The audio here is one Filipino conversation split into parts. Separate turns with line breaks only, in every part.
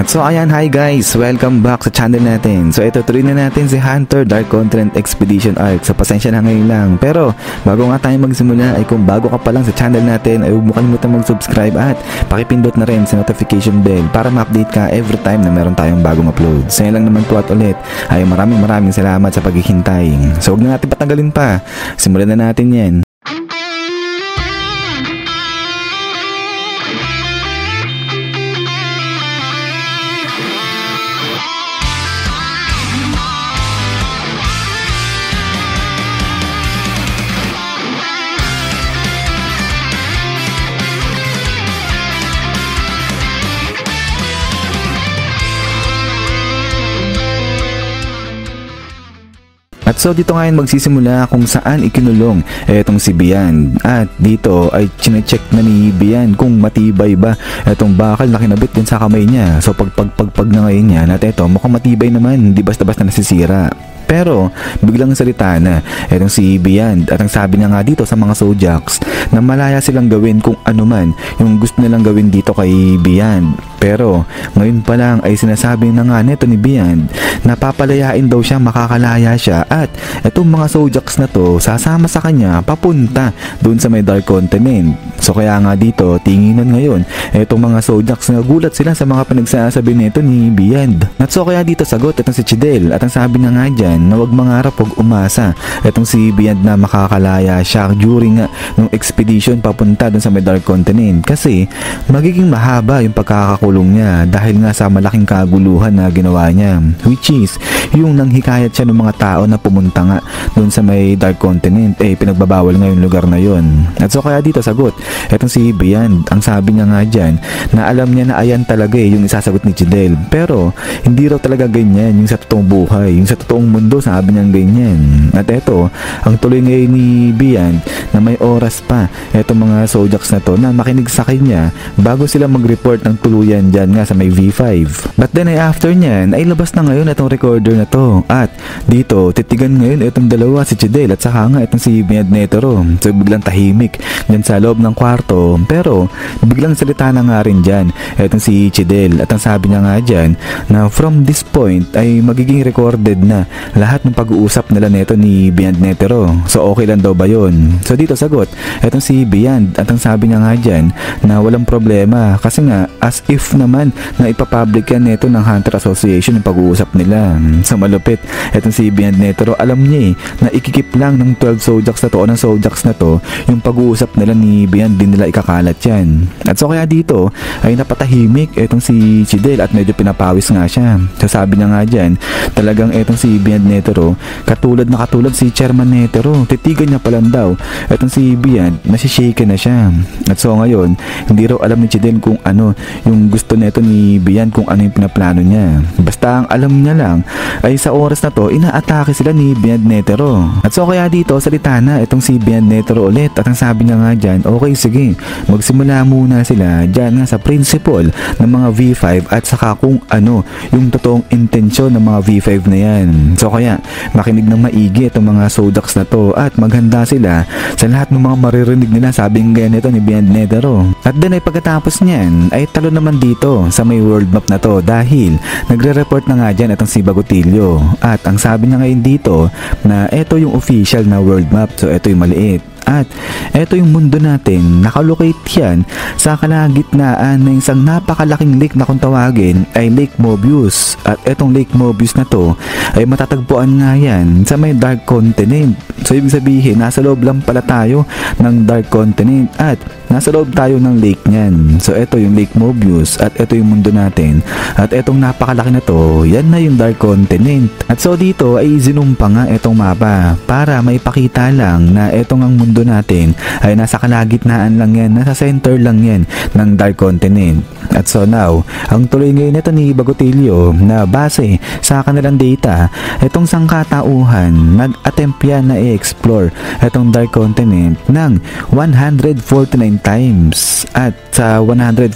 At so ayan, hi guys! Welcome back sa channel natin. So ito, tuloy na natin si Hunter Dark Continent Expedition Arc. So pasensya na ngayon lang. Pero bago nga tayo magsimula ay kung bago ka pa lang sa channel natin ay huwag mo kalimutan mag-subscribe at pakipindot na rin sa notification bell para ma-update ka every time na meron tayong bagong upload. So yan lang naman po at ulit ay maraming salamat sa paghihintay. So huwag na natin patanggalin pa. Simulan na natin yan. At so dito ngayon magsisimula kung saan ikinulong etong si Bian. At dito ay chinecheck na ni Bian kung matibay ba etong bakal na kinabit din sa kamay niya. So pag na ngayon niya at eto mukhang matibay naman, hindi basta-basta nasisira. Pero biglang salita na etong si Bian at ang sabi niya nga dito sa mga Zodiacs na malaya silang gawin kung ano man yung gusto nilang gawin dito kay Bian. Pero ngayon pa lang ay sinasabi na nga neto ni Bian na papalayain daw siya, makakalaya siya at etong mga Zodiacs na to sasama sa kanya papunta dun sa may Dark Continent. So kaya nga dito tinginan ngayon etong mga Zodiacs na gulat sila sa mga pinagsasabi nito ni Bian. At so kaya dito sagot etong si Chidel at ang sabi na nga dyan na wag mangarap, wag umasa etong si Bian na makakalaya siya during ng expedition papunta dun sa may Dark Continent kasi magiging mahaba yung pagkakakulong niya dahil nga sa malaking kaguluhan na ginawa niya, which is yung nanghikayat siya ng mga tao na pumunta nga dun sa may Dark Continent, pinagbabawal nga yung lugar na yun. At so kaya dito sagot etong si Bian, ang sabi niya nga dyan na alam niya na ayan talaga yung isasagot ni Chidel, pero hindi raw talaga ganyan yung sa totoong buhay, yung sa totoong mundo sabi niyang ganyan. At eto ang tuloy ngayon ni Bian na may oras pa etong mga Zodiacs na to na makinig sa kanya bago sila mag-report ng tuluyan dyan nga sa may V5. But then ay after nyan ay labas na ngayon etong recorder na to at dito titigan ngayon etong dalawa, si Chidel at saka nga etong si Bian Netero. So biglang tahimik dyan sa loob ng kwarto, pero biglang salita na nga rin dyan etong si Chidel at ang sabi niya nga dyan na from this point ay magiging recorded na lahat ng pag-uusap nila neto ni Bian Netero. So okay lang daw ba yun? So dito sagot etong si Bian at ang sabi niya nga dyan na walang problema kasi nga as if naman na ipapublic yan neto ng Hunter Association yung pag-uusap nila. So malupit etong si Bian Netero, alam niya na ikikip lang ng 12 Zodiacs na to o ng Zodiacs na to yung pag-uusap nila ni Bian, din nila ikakalat yan. At so kaya dito ay napatahimik etong si Chidel at medyo pinapawis nga siya. So sabi niya nga dyan talagang etong si Bian Netero katulad si Chairman Netero, titigan niya pa lang daw etong si Bian, nasishake na siya. At so ngayon hindi raw alam ni Chidel kung ano yung gusto neto ni Bian, kung ano yung pinaplano niya. Basta ang alam niya lang ay sa oras na to inaatake sila ni Bian Netero. At so kaya dito salita na etong si Bian Netero ulit at ang sabi niya nga dyan, okay sige, magsimula muna sila dyan nga sa principle ng mga V5 at saka kung ano yung totoong intensyon ng mga V5 na yan. So kaya makinig ng maigi itong mga Zodiacs na to at maghanda sila sa lahat ng mga maririnig nila, sabing ganito ni Bian Netero. At then ay pagkatapos niyan ay talo naman dito sa may world map na to dahil nagre-report na nga dyan itong si Bagotilio at ang sabi niya ngayon dito na ito yung official na world map, so ito yung maliit. At eto yung mundo natin, nakalocate yan sa kalagitnaan ng isang napakalaking lake na kung tawagin ay Lake Mobius. At etong Lake Mobius na to ay matatagpuan nga yan sa may Dark Continent. So ibig sabihin nasa loob lang pala tayo ng Dark Continent at nasa loob tayo ng lake niyan. So eto yung Lake Mobius at eto yung mundo natin. At etong napakalaki na to, yan na yung Dark Continent. At so dito ay zinumpa nga etong mapa para maipakita lang na etong ang mundo natin ay nasa kalagitnaan lang yan, nasa center lang yan ng Dark Continent. At so now, ang tuloy ngayon nito ni Bagotilio na base sa kanilang data, itong sangkatauhan nag-attempt yan na i-explore itong Dark Continent ng 149 times. At sa 149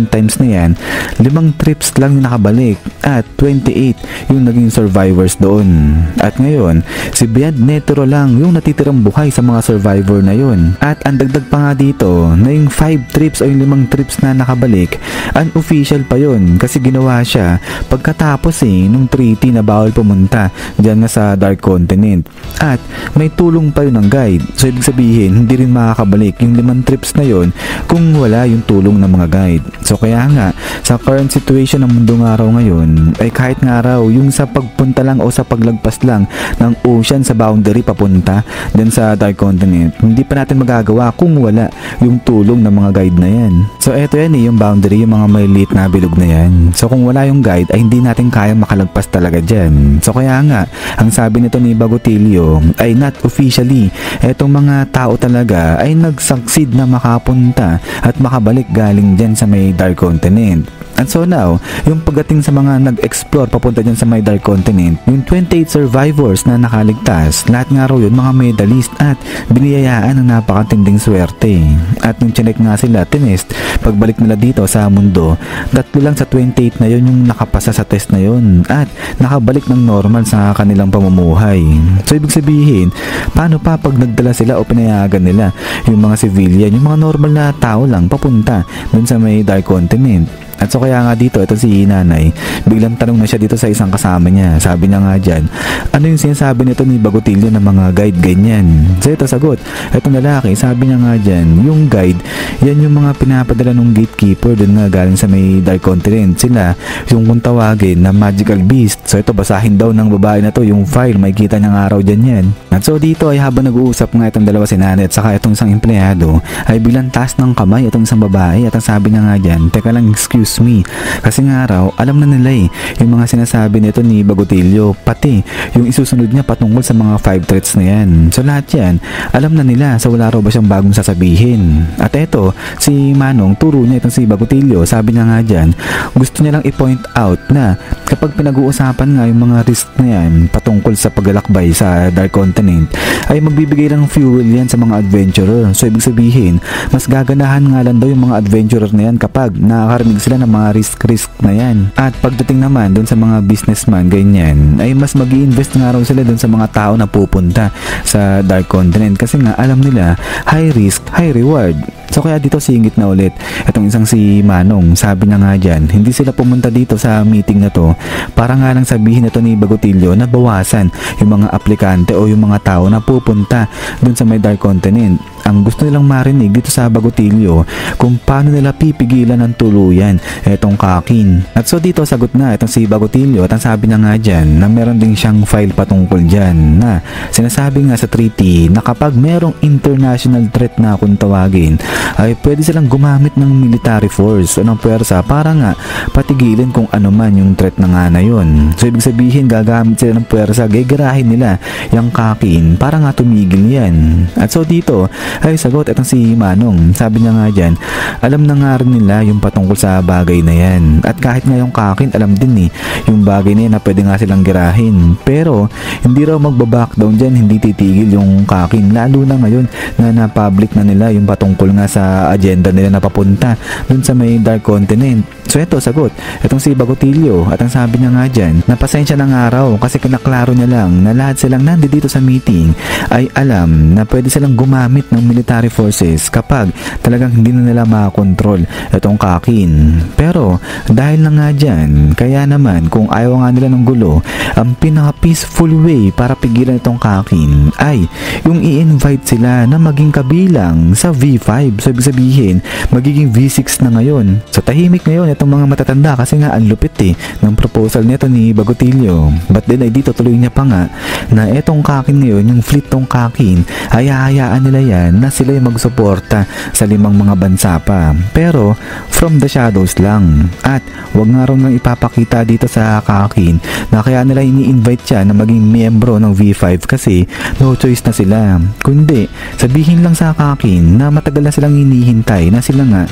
times na yan, 5 trips lang yung nakabalik at 28 yung naging survivors doon. At ngayon, si Bian Netero lang yung natitirang buhay sa mga survivor na yun. At ang dagdag pa nga dito na yung 5 trips o yung 5 trips na nakabalik unofficial pa yon kasi ginawa siya pagkatapos nung treaty na bawal pumunta dyan nga sa Dark Continent. At may tulong pa yun ng guide. So ibig sabihin, hindi rin makakabalik yung 5 trips na yon kung wala yung tulong ng mga guide. So kaya nga, sa current situation ng mundo nga raw ngayon, ay kahit nga raw yung sa pagpunta lang o sa paglagpas lang ng ocean sa boundary papunta dyan sa Dark Continent, hindi pa natin magagawa kung wala yung tulong ng mga guide na yan. So eto yan yung boundary, yung mga maliliit na bilog na yan. So kung wala yung guide, ay hindi natin kaya makalagpas talaga dyan. So kaya nga, ang sabi nito ni Bagotilio ay not officially, etong mga tao talaga ay nag-succeed na makapunta at makabalik galing dyan sa may Dark Continent. And so now, yung pagdating sa mga nag-explore papunta dyan sa may Dark Continent, yung 28 survivors na nakaligtas, lahat nga raw yun mga medalist at biniyayaan ng napakatinding swerte. At yung chinek nga sila, tinest, pagbalik nila dito sa mundo, 3 lang sa 28 na yun yung nakapasa sa test na yun at nakabalik ng normal sa kanilang pamumuhay. So ibig sabihin, paano pa pag nagdala sila o pinayagan nila yung mga civilian, yung mga normal na tao lang papunta dun sa may Dark Continent? At so kaya nga dito, ito si nanay, biglang tanong na siya dito sa isang kasama niya. Sabi niya nga dyan, ano yung sinasabi nito ni Bagotilio ng mga guide ganyan? So ito sagot, itong lalaki, sabi niya nga dyan, yung guide, yan yung mga pinapadala ng gatekeeper dun nga galing sa may Dark Continent. Sila, yung kung tawagin na magical beast. So ito, basahin daw ng babae na to yung file, may kita niyang araw dyan yan. At so dito ay habang nag-uusap nga itong dalawa si nanay at saka itong isang empleyado, ay bilang taas ng kamay itong isang babae at ang sabi niya nga dyan, teka lang, excuse me, kasi nga raw alam na nila yung mga sinasabi nito ni Bagotilio, pati yung isusunod niya patungkol sa mga 5 threats na yan. So lahat yan alam na nila, so wala raw ba siyang bagong sasabihin. At eto, si Manong, turo niya itong si Bagotilio, sabi niya nga dyan, gusto niya lang i-point out na kapag pinag-uusapan nga yung mga risk na yan patungkol sa paglalakbay sa Dark Continent, ay magbibigay ng fuel yan sa mga adventurer. So ibig sabihin, mas gaganahan nga lang daw yung mga adventurer na yan kapag nakakarinig sila ng mga risk na yan. At pagdating naman dun sa mga businessman ganyan, ay mas mag-i-invest nga raw sila dun sa mga tao na pupunta sa Dark Continent kasi nga alam nila high risk, high reward. So kaya dito singit na ulit itong isang si Manong, sabi na nga dyan, hindi sila pumunta dito sa meeting na to para nga lang sabihin ito ni Bagotilio na bawasan yung mga aplikante o yung mga tao na pupunta dun sa may Dark Continent. Ang gusto nilang marinig dito sa Bagotilio kung paano nila pipigilan ng tuluyan etong Kakin. At so dito sagot na itong si Bagotilio at ang sabi na nga dyan na meron ding siyang file patungkol dyan na sinasabi nga sa treaty na kapag merong international threat na kung tawagin, ay pwede silang gumamit ng military force o ng pwersa para nga patigilin kung ano man yung threat na nga na yun. So ibig sabihin, gagamit sila ng pwersa, gagarahin nila yung Kakin para nga tumigil yan. At so dito ay sagot itong si Manong, sabi niya nga dyan, alam na nga rin nila yung patungkol sa bagay na yan. At kahit nga yung Kakin, alam din yung bagay na yan na pwede nga silang girahin. Pero hindi raw magbabackdown dyan, hindi titigil yung Kakin, lalo na ngayon na na-public na nila yung patungkol nga sa agenda nila na papunta dun sa may Dark Continent. So ito sagot, itong si Bagotilio at ang sabi niya nga dyan, napasensya ng araw kasi kinaklaro niya lang na lahat silang nandito sa meeting ay alam na pwede silang gumamit ng military forces kapag talagang hindi na nila makakontrol itong Kakin. Pero dahil na nga dyan, kaya naman kung ayaw nga nila ng gulo, ang pinaka peaceful way para pigilan itong Kakin ay yung i-invite sila na maging kabilang sa V5. So ibig sabihin, magiging V6 na ngayon. So tahimik ngayon itong mga matatanda kasi nga ang lupit ng proposal nito ni Bagotilio. But then ay dito tuloy niya pa nga na etong Kakin ngayon, yung fleet tong Kakin, ay hahayaan nila yan na sila yung magsuporta sa 5 mga bansa pa. Pero from the shadows lang. At wag nga raw nang ipapakita dito sa Kakin na kaya nila ini-invite siya na maging miyembro ng V5 kasi no choice na sila. Kundi sabihin lang sa Kakin na matagal na silang hinihintay na sila nga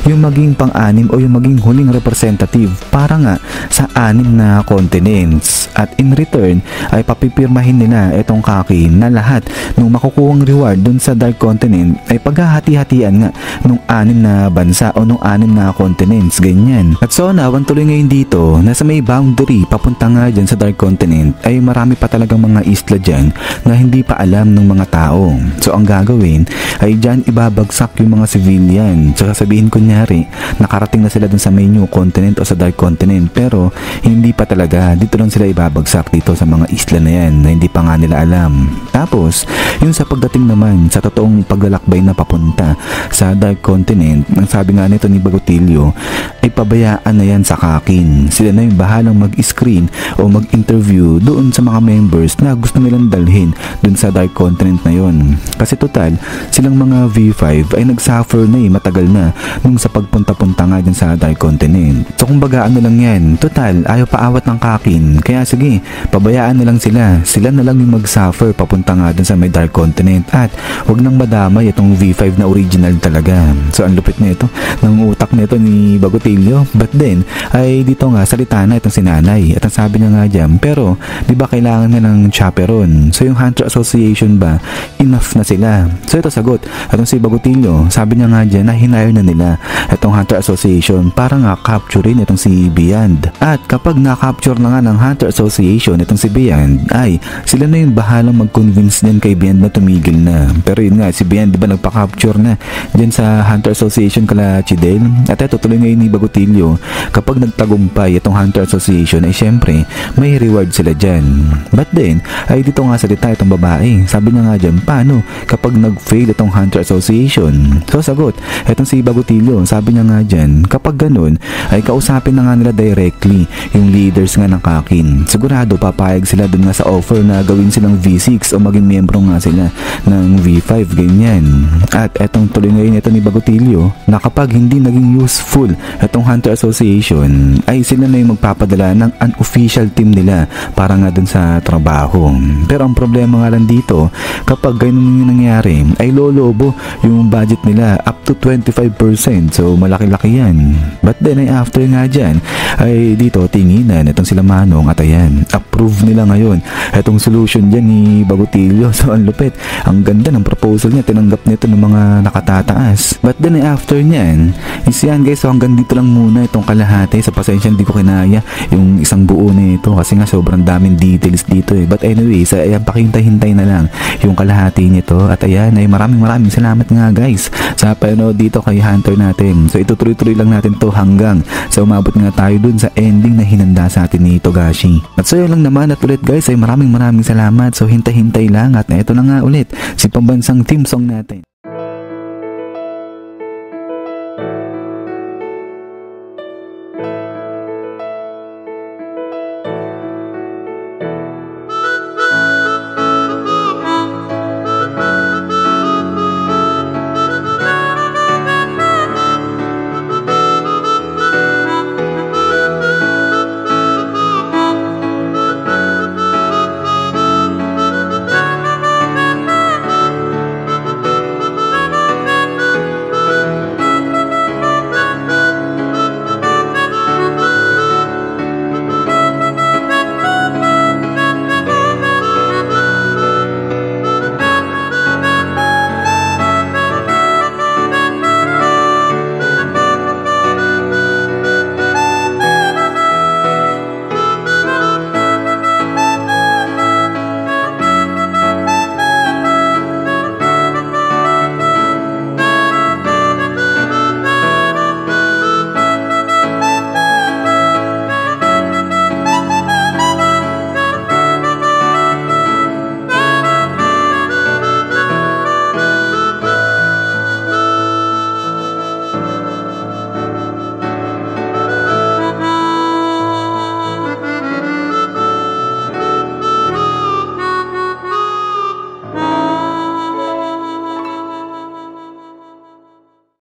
yung maging pang-anim o yung maging huling representative para nga sa 6 na continents. At in return ay papipirmahin nila itong Kakin na lahat ng makukuhang reward dun sa Dark Continent ay paghahati-hatian nga nung 6 na bansa o nung 6 na continents, ganyan. At so nawan tuloy ngayon dito na sa may boundary papunta nga dyan sa Dark Continent ay marami pa talagang mga isla dyan na hindi pa alam ng mga tao. So ang gagawin ay dyan ibabagsak yung yung mga civilian. So sasabihin kunyari, nakarating na sila dun sa may New Continent o sa Dark Continent, pero hindi pa talaga. Dito lang sila ibabagsak dito sa mga isla na yan na hindi pa nga nila alam. Tapos, yung sa pagdating naman sa totoong paglalakbay na papunta sa Dark Continent, ang sabi nga nito ni Bagotilio, ay pabayaan na yan sa Kakin. Sila na yung bahalang mag-screen o mag-interview doon sa mga members na gusto nilang dalhin doon sa Dark Continent na yon. Kasi total, silang mga V5 ay nagsuffer na matagal na nung sa pagpunta-punta nga dyan sa Dark Continent. So kumbaga ano lang yan, total ayaw paawat ng Kakin, kaya sige, pabayaan na lang sila. Sila na lang yung mag-suffer papunta nga dun sa may Dark Continent at wag nang madamay itong V5 na original talaga. So ang lupit na ito ng utak nito ni Bagotilio. But then ay dito nga salita na itong sinanay at ang sabi niya nga dyan, pero di ba kailangan na ng chaperon? So yung Hunter Association ba, enough na sila? So ito sagot, atong si Bagotilio, sabi niya nga dyan na hinire na nila itong Hunter Association para nga capturein itong si Beyond. At kapag na-capture na nga ng Hunter Association itong si Beyond, ay sila na yung bahalang mag-convince din kay Beyond na tumigil na. Pero yun nga, si Beyond di ba nagpa-capture na dyan sa Hunter Association kala Chidel? At ito tuloy ngayon ni Bagotilio, kapag nagtagumpay itong Hunter Association ay syempre may reward sila dyan. But then ay dito nga salita itong babae, sabi niya nga dyan, paano kapag nag-fail itong Hunter Association? So sagot, itong si Bagotilio, sabi niya nga dyan, kapag ganun ay kausapin na nga nila directly yung leaders nga ng Kakin. Sigurado papayag sila dun nga sa offer na gawin silang V6 o maging miyembro nga sila ng V5, ganyan. At etong tuloy ngayon ito ni Bagotilio na kapag hindi naging useful itong Hunter Association ay sila na yung magpapadala ng unofficial team nila para nga dun sa trabaho. Pero ang problema nga lang dito, kapag ganun yung nangyari ay lolobo yung budget nila up to 25%. So malaki-laki yan. But then ay after nga dyan ay dito tinginan itong sila Manong at ayan, approve nila ngayon itong solution dyan ni Bagotilio. So ang lupit, ang ganda ng proposal niya, tinanggap nito ng mga nakatataas. But then ay after nyan is yan guys, so hanggang dito lang muna itong kalahati. Sa pasensya hindi ko kinaya yung isang buo nito kasi nga sobrang daming details dito But anyway, sa ayan, pakihintay-hintay na lang yung kalahati nito. At ayan, ay maraming salamat nga guys sa panonood dito kay Hunter natin. So itutuloy-tuloy lang natin to hanggang sa umabot nga tayo dun sa ending na hinanda sa atin ni Togashi. At so yun lang naman, at ulit guys ay maraming salamat. So hintay-hintay lang at ito na nga ulit si pambansang theme song natin.